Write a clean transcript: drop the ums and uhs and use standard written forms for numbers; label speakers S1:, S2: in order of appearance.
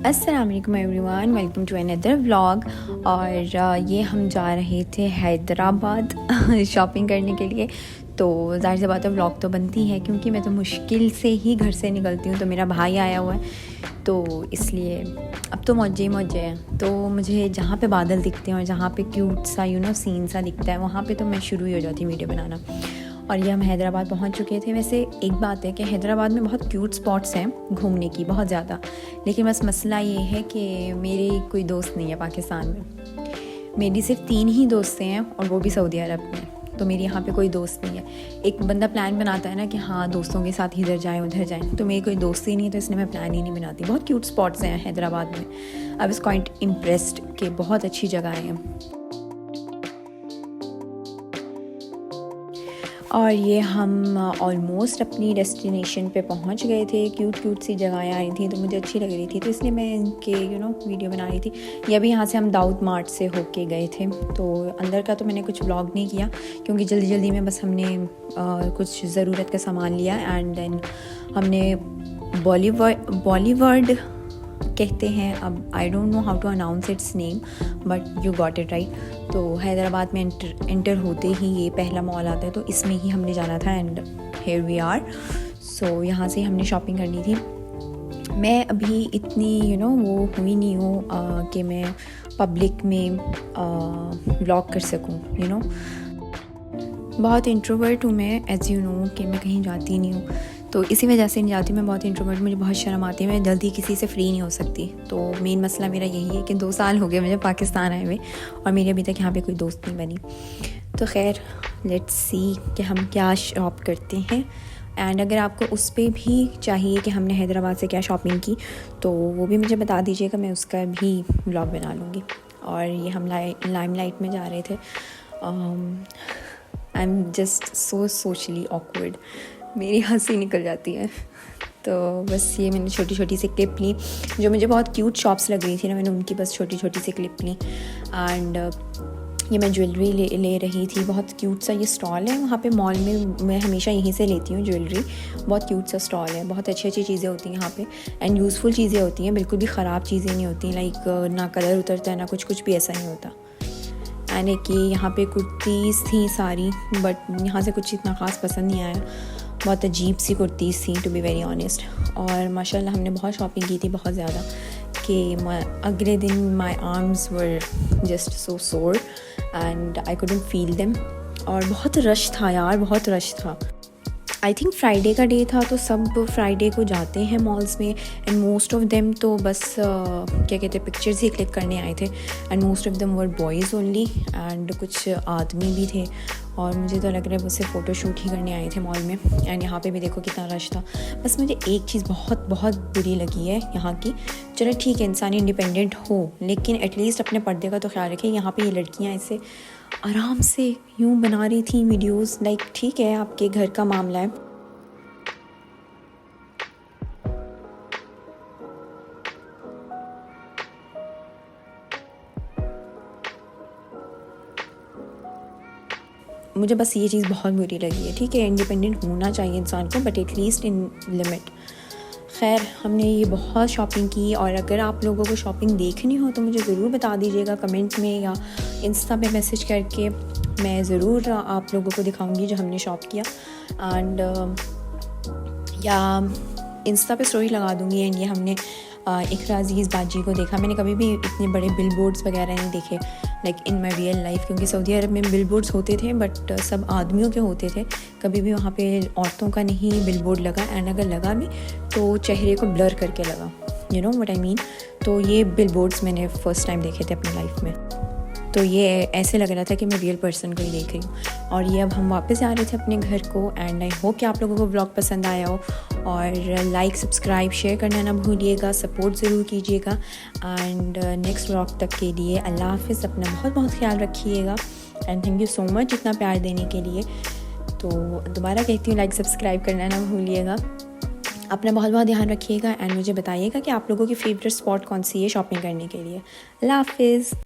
S1: अस्सलाम वालेकुम everyone, welcome to another vlog. और ये हम जा रहे थे हैदराबाद शॉपिंग करने के लिए। तो ज़ाहिर सी बात है व्लॉग तो बनती है, क्योंकि मैं तो मुश्किल से ही घर से निकलती हूँ। तो मेरा भाई आया हुआ है, तो इसलिए अब तो मौजे ही मौजे हैं। तो मुझे जहाँ पे बादल दिखते हैं और जहाँ पे क्यूट सा सीन सा दिखता है, वहाँ पे तो मैं शुरू ही हो जाती हूँ वीडियो बनाना। और ये हम हैदराबाद पहुंच चुके थे। वैसे एक बात है कि हैदराबाद में बहुत क्यूट स्पॉट्स हैं घूमने की, बहुत ज़्यादा। लेकिन बस मसला ये है कि मेरे कोई दोस्त नहीं है पाकिस्तान में। मेरी सिर्फ 3 ही दोस्त हैं, और वो भी सऊदी अरब में। तो मेरी यहाँ पे कोई दोस्त नहीं है। एक बंदा प्लान बनाता है ना कि हाँ दोस्तों के साथ इधर जाएँ उधर जाएँ, तो मेरी कोई दोस्त ही नहीं है, तो इसलिए मैं प्लान ही नहीं बनाती। बहुत क्यूट स्पॉट्स हैं हैदराबाद में। आई वाज क्वाइट इम्प्रेस्ड कि बहुत अच्छी जगह हैं। और ये हम ऑलमोस्ट अपनी डेस्टिनेशन पे पहुंच गए थे। क्यूट सी जगहें आ रही थी, तो मुझे अच्छी लग रही थी, तो इसलिए मैं इनके वीडियो बना रही थी। ये अभी यहाँ से हम दाऊद मार्ट से होके गए थे। तो अंदर का तो मैंने कुछ व्लॉग नहीं किया, क्योंकि जल्दी में बस हमने कुछ ज़रूरत का सामान लिया। एंड देन हमने बॉलीवुड कहते हैं, अब I don't know how to announce its name, but you got it right. तो हैदराबाद में एंटर होते ही ये पहला मॉल आता है, तो इसमें ही हमने जाना था। And here we are. So यहाँ से हमने शॉपिंग करनी थी। मैं अभी इतनी वो हुई नहीं हूँ कि मैं पब्लिक में व्लॉग कर सकूँ। बहुत इंट्रोवर्ट हूँ मैं, एज यू नो कि मैं कहीं जाती नहीं हूँ, तो इसी वजह से नहीं जाती। मैं बहुत इंट्रोवर्ट, मुझे बहुत शर्म आती है, मैं जल्दी किसी से फ्री नहीं हो सकती। तो मेन मसला मेरा यही है कि 2 साल हो गए मुझे पाकिस्तान आए हुए, और मेरी अभी तक यहाँ पे कोई दोस्त नहीं बनी। तो खैर लेट्स सी कि हम क्या शॉप करते हैं। एंड अगर आपको उस पर भी चाहिए कि हमने हैदराबाद से क्या शॉपिंग की, तो वो भी मुझे बता दीजिएगा, मैं उसका भी व्लॉग बना लूँगी। और ये हम लाइमलाइट में जा रहे थे। I am just so socially awkward, मेरी हंसी निकल जाती है। तो बस ये मैंने छोटी सी क्लिप ली, जो मुझे बहुत क्यूट शॉप्स लग रही थी ना, मैंने उनकी बस छोटी सी क्लिप ली। एंड ये मैं ज्वेलरी ले रही थी। बहुत क्यूट सा ये स्टॉल है वहाँ पे मॉल में, मैं हमेशा यहीं से लेती हूँ ज्वेलरी। बहुत क्यूट सा स्टॉल है, बहुत अच्छी चीज़ें होती हैं यहाँ पे, एंड यूज़फुल चीज़ें होती हैं, बिल्कुल भी ख़राब चीज़ें नहीं होती। लाइक ना कलर उतरता है ना कुछ भी ऐसा नहीं होता। एंड एक ये यहाँ पे कुर्तीज़ थी सारी, बट यहाँ से कुछ इतना ख़ास पसंद नहीं आया। बहुत अजीब सी कुर्तीज़ थी, टू बी वेरी ऑनेस्ट। और माशाल्लाह हमने बहुत शॉपिंग की थी, बहुत ज़्यादा, कि अगले दिन my arms were just so सोर and I couldn't feel them. और बहुत रश था यार, बहुत रश था। आई थिंक फ्राइडे का डे था, तो सब फ्राइडे को जाते हैं मॉल्स में। एंड मोस्ट ऑफ देम तो बस क्या कहते हैं, पिक्चर्स ही क्लिक करने आए थे। And most of them were boys only, and कुछ आदमी भी थे। और मुझे तो लग रहा है वो सिर्फ फ़ोटोशूट ही करने आए थे मॉल में। एंड यहाँ पे भी देखो कितना रश था। बस मुझे एक चीज़ बहुत बुरी लगी है यहाँ की। चलो ठीक है, इंसान इंडिपेंडेंट हो, लेकिन एटलीस्ट अपने पर्दे का तो ख्याल रखें। यहाँ पे ये लड़कियाँ ऐसे आराम से यूँ बना रही थी वीडियोस। लाइक ठीक है, आपके घर का मामला है। मुझे बस ये चीज़ बहुत बुरी लगी है। ठीक है, इंडिपेंडेंट होना चाहिए इंसान को, बट एटलीस्ट इन लिमिट। खैर हमने ये बहुत शॉपिंग की, और अगर आप लोगों को शॉपिंग देखनी हो तो मुझे ज़रूर बता दीजिएगा कमेंट में, या इंस्टा पे मैसेज करके। मैं ज़रूर आप लोगों को दिखाऊंगी जो हमने शॉप किया। एंड या इंस्टा पे स्टोरी लगा दूंगी। एंड ये हमने इकरा अजीज़ बाजी को देखा। मैंने कभी भी इतने बड़े बिल बोर्ड्स वगैरह नहीं देखे like in my real life, क्योंकि सऊदी अरब में बिल बोर्ड्स होते थे, बट सब आदमियों के होते थे। कभी भी वहाँ पे औरतों का नहीं बिल बोर्ड लगा। एंड अगर लगा भी तो चेहरे को ब्लर करके लगा, you know what I mean. तो ये बिल बोर्ड्स मैंने फ़र्स्ट टाइम देखे थे अपनी लाइफ में। तो ये ऐसे लग रहा था कि मैं रियल पर्सन को ही देख रही हूँ। और ये अब हम वापस आ रहे थे अपने घर को। एंड आई होप कि आप लोगों को व्लॉग पसंद आया हो। और लाइक सब्सक्राइब शेयर करना ना भूलिएगा, सपोर्ट ज़रूर कीजिएगा। एंड नेक्स्ट व्लॉग तक के लिए अल्लाह हाफ़िज़। अपना बहुत ख्याल रखिएगा। And thank you so much इतना प्यार देने के लिए। तो दोबारा कहती हूँ, लाइक सब्सक्राइब करना ना भूलिएगा। अपना बहुत ध्यान रखिएगा। एंड मुझे बताइएगा कि आप लोगों की फ़ेवरेट स्पॉट कौन सी है शॉपिंग करने के लिए। अल्लाह हाफ़िज़।